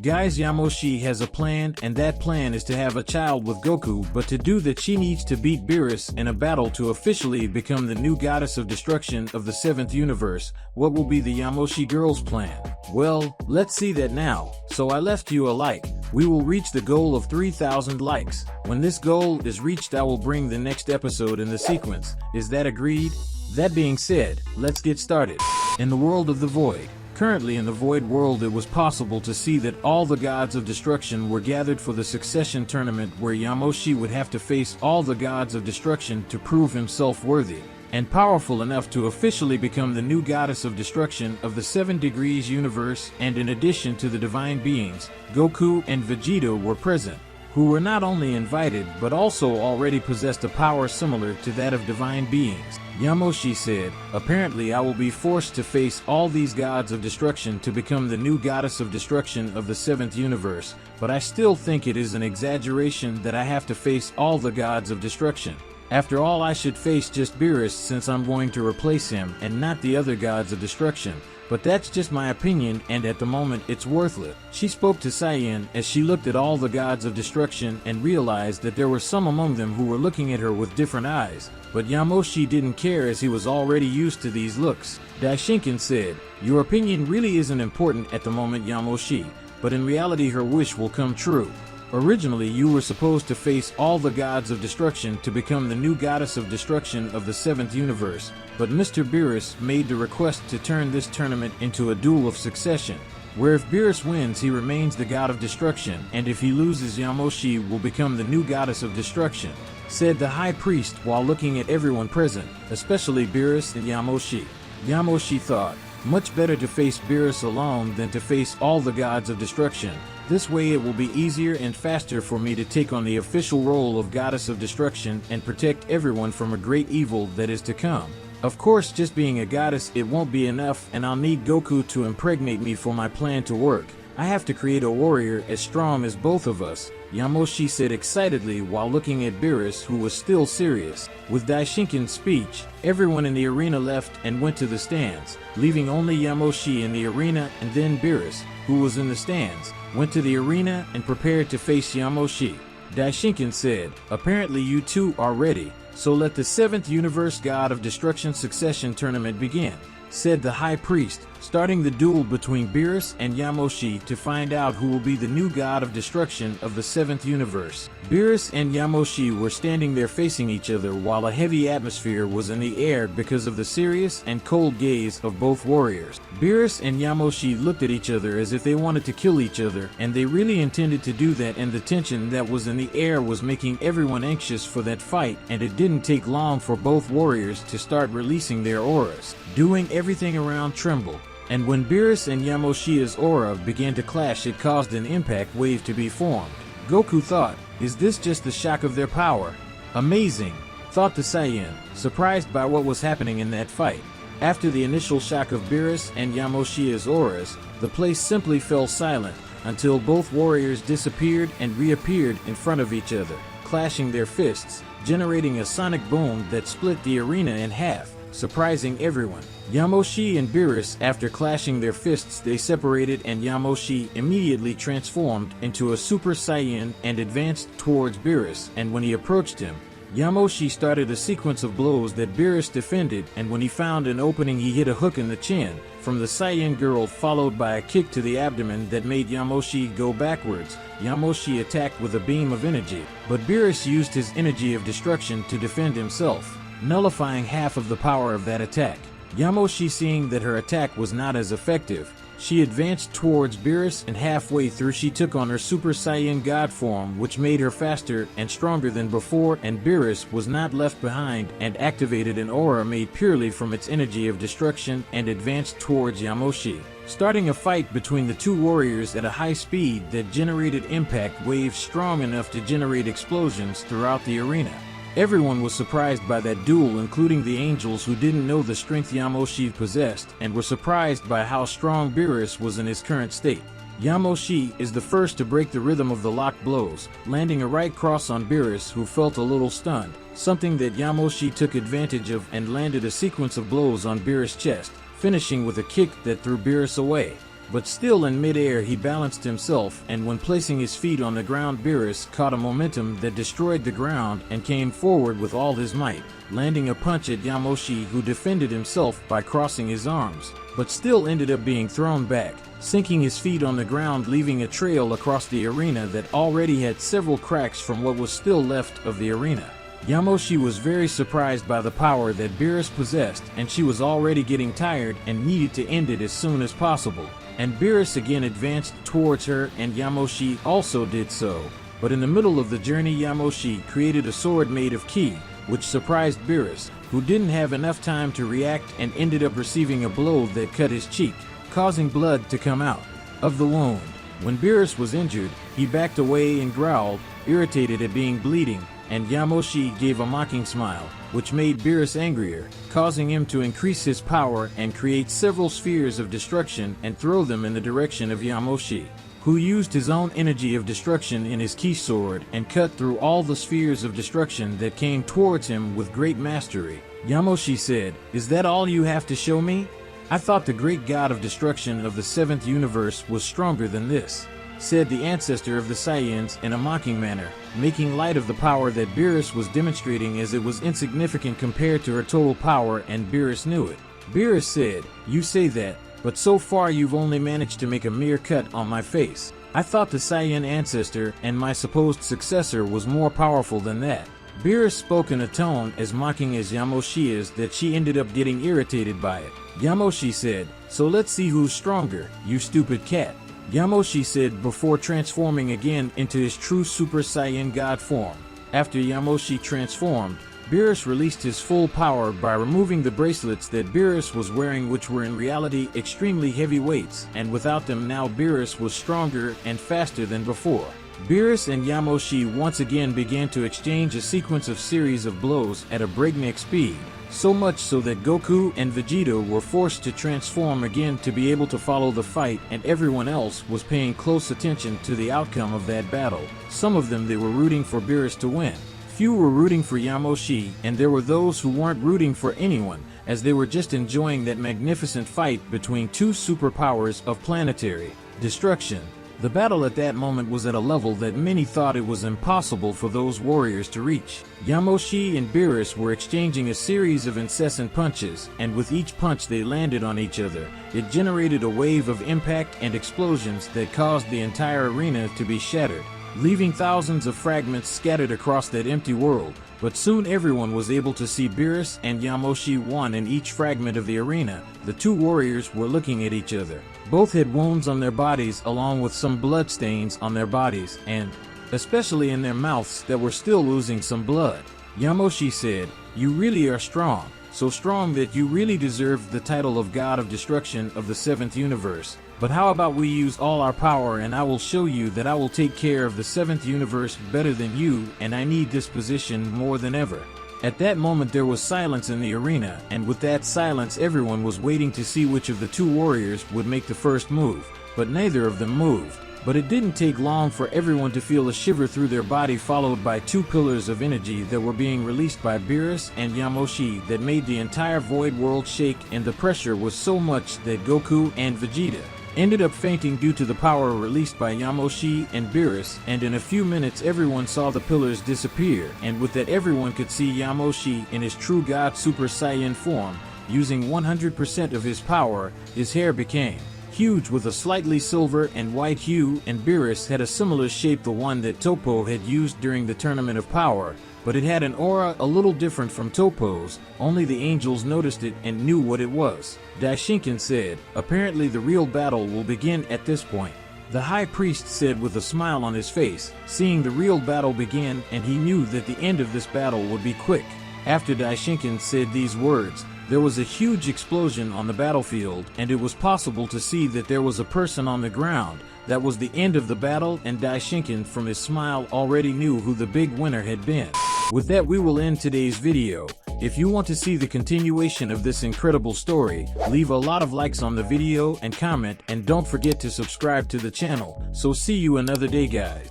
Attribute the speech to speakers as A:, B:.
A: Guys, Yamoshi has a plan, and that plan is to have a child with Goku, but to do that she needs to beat Beerus in a battle to officially become the new goddess of destruction of the 7th universe. What will be the Yamoshi Girl's plan? Well, let's see that now. So I left you a like. We will reach the goal of 3,000 likes. When this goal is reached, I will bring the next episode in the sequence. Is that agreed? That being said, let's get started. In the world of the Void. Currently in the Void world, it was possible to see that all the gods of destruction were gathered for the succession tournament where Yamoshi would have to face all the gods of destruction to prove himself worthy and powerful enough to officially become the new goddess of destruction of the 7 degrees universe. And in addition to the divine beings, Goku and Vegeta were present, who were not only invited but also already possessed a power similar to that of divine beings. Yamoshi said, "Apparently I will be forced to face all these gods of destruction to become the new goddess of destruction of the 7th universe, but I still think it is an exaggeration that I have to face all the gods of destruction. After all, I should face just Beerus since I'm going to replace him and not the other gods of destruction. But that's just my opinion, and at the moment it's worthless." She spoke to Saiyan as she looked at all the gods of destruction and realized that there were some among them who were looking at her with different eyes. But Yamoshi didn't care as he was already used to these looks. Daishinkan said, "Your opinion really isn't important at the moment, Yamoshi, but in reality her wish will come true. Originally, you were supposed to face all the gods of destruction to become the new goddess of destruction of the 7th universe, but Mr. Beerus made the request to turn this tournament into a duel of succession, where if Beerus wins, he remains the god of destruction, and if he loses, Yamoshi will become the new goddess of destruction," said the high priest while looking at everyone present, especially Beerus and Yamoshi. Yamoshi thought, much better to face Beerus alone than to face all the gods of destruction. This way it will be easier and faster for me to take on the official role of goddess of destruction and protect everyone from a great evil that is to come. Of course, just being a goddess, it won't be enough, and I'll need Goku to impregnate me for my plan to work. I have to create a warrior as strong as both of us," Yamoshi said excitedly while looking at Beerus, who was still serious. With Daishinkan's speech, everyone in the arena left and went to the stands, leaving only Yamoshi in the arena, and then Beerus, who was in the stands, went to the arena and prepared to face Yamoshi. Daishinkan said, "Apparently you two are ready, so let the 7th universe god of destruction succession tournament begin," said the high priest, starting the duel between Beerus and Yamoshi to find out who will be the new god of destruction of the 7th universe. Beerus and Yamoshi were standing there facing each other while a heavy atmosphere was in the air because of the serious and cold gaze of both warriors. Beerus and Yamoshi looked at each other as if they wanted to kill each other, and they really intended to do that, and the tension that was in the air was making everyone anxious for that fight, and it didn't take long for both warriors to start releasing their auras, doing everything around tremble. And when Beerus and Yamoshi's aura began to clash, it caused an impact wave to be formed. Goku thought, "Is this just the shock of their power? Amazing," thought the Saiyan, surprised by what was happening in that fight. After the initial shock of Beerus and Yamoshi's auras, the place simply fell silent until both warriors disappeared and reappeared in front of each other, clashing their fists, generating a sonic boom that split the arena in half, surprising everyone. Yamoshi and Beerus, after clashing their fists, they separated, and Yamoshi immediately transformed into a Super Saiyan and advanced towards Beerus, and when he approached him, Yamoshi started a sequence of blows that Beerus defended, and when he found an opening, he hit a hook in the chin from the Saiyan girl, followed by a kick to the abdomen that made Yamoshi go backwards. Yamoshi attacked with a beam of energy, but Beerus used his energy of destruction to defend himself, nullifying half of the power of that attack. Yamoshi, seeing that her attack was not as effective, she advanced towards Beerus, and halfway through she took on her Super Saiyan God form, which made her faster and stronger than before, and Beerus was not left behind and activated an aura made purely from its energy of destruction and advanced towards Yamoshi, starting a fight between the two warriors at a high speed that generated impact waves strong enough to generate explosions throughout the arena. Everyone was surprised by that duel, including the angels, who didn't know the strength Yamoshi possessed and were surprised by how strong Beerus was in his current state. Yamoshi is the first to break the rhythm of the locked blows, landing a right cross on Beerus, who felt a little stunned, something that Yamoshi took advantage of and landed a sequence of blows on Beerus' chest, finishing with a kick that threw Beerus away. but still in midair he balanced himself, and when placing his feet on the ground, Beerus caught a momentum that destroyed the ground and came forward with all his might, landing a punch at Yamoshi, who defended himself by crossing his arms, but still ended up being thrown back, sinking his feet on the ground, leaving a trail across the arena that already had several cracks from what was still left of the arena. Yamoshi was very surprised by the power that Beerus possessed, and she was already getting tired and needed to end it as soon as possible. And Beerus again advanced towards her, and Yamoshi also did so. But in the middle of the journey, Yamoshi created a sword made of ki, which surprised Beerus, who didn't have enough time to react and ended up receiving a blow that cut his cheek, causing blood to come out of the wound. When Beerus was injured, he backed away and growled, irritated at being bleeding, and Yamoshi gave a mocking smile, which made Beerus angrier, causing him to increase his power and create several spheres of destruction and throw them in the direction of Yamoshi, who used his own energy of destruction in his ki sword and cut through all the spheres of destruction that came towards him with great mastery. Yamoshi said, "Is that all you have to show me? I thought the great god of destruction of the 7th universe was stronger than this," said the ancestor of the Saiyans in a mocking manner, making light of the power that Beerus was demonstrating, as it was insignificant compared to her total power, and Beerus knew it. Beerus said, "You say that, but so far you've only managed to make a mere cut on my face. I thought the Saiyan ancestor and my supposed successor was more powerful than that." Beerus spoke in a tone as mocking as Yamoshi is that she ended up getting irritated by it. Yamoshi said, "So let's see who's stronger, you stupid cat," Yamoshi said before transforming again into his true Super Saiyan God form. After Yamoshi transformed, Beerus released his full power by removing the bracelets that Beerus was wearing, which were in reality extremely heavy weights, and without them now Beerus was stronger and faster than before. Beerus and Yamoshi once again began to exchange a sequence of series of blows at a breakneck speed, so much so that Goku and Vegeta were forced to transform again to be able to follow the fight, and everyone else was paying close attention to the outcome of that battle. Some of them, they were rooting for Beerus to win. Few were rooting for Yamoshi, and there were those who weren't rooting for anyone, as they were just enjoying that magnificent fight between two superpowers of planetary destruction. The battle at that moment was at a level that many thought it was impossible for those warriors to reach. Yamoshi and Beerus were exchanging a series of incessant punches, and with each punch they landed on each other, it generated a wave of impact and explosions that caused the entire arena to be shattered, leaving thousands of fragments scattered across that empty world. But soon everyone was able to see Beerus and Yamoshi, one in each fragment of the arena. The two warriors were looking at each other. Both had wounds on their bodies, along with some blood stains on their bodies, and especially in their mouths that were still losing some blood. Yamoshi said, "You really are strong, so strong that you really deserve the title of God of Destruction of the 7th universe. But how about we use all our power, and I will show you that I will take care of the 7th universe better than you, and I need this position more than ever." At that moment there was silence in the arena, and with that silence everyone was waiting to see which of the two warriors would make the first move, but neither of them moved. But it didn't take long for everyone to feel a shiver through their body, followed by two pillars of energy that were being released by Beerus and Yamoshi that made the entire void world shake, and the pressure was so much that Goku and Vegeta ended up fainting due to the power released by Yamoshi and Beerus, and in a few minutes everyone saw the pillars disappear, and with that everyone could see Yamoshi in his true God Super Saiyan form, using 100% of his power. His hair became huge with a slightly silver and white hue, and Beerus had a similar shape, the one that Toppo had used during the Tournament of Power, but it had an aura a little different from Toppo's. Only the angels noticed it and knew what it was. Daishinkan said, "Apparently the real battle will begin at this point." The high priest said with a smile on his face, seeing the real battle begin, and he knew that the end of this battle would be quick. After Daishinkan said these words, there was a huge explosion on the battlefield, and it was possible to see that there was a person on the ground. That was the end of the battle, and Daishinkan from his smile already knew who the big winner had been. With that, we will end today's video. If you want to see the continuation of this incredible story, leave a lot of likes on the video and comment, and don't forget to subscribe to the channel. So see you another day, guys.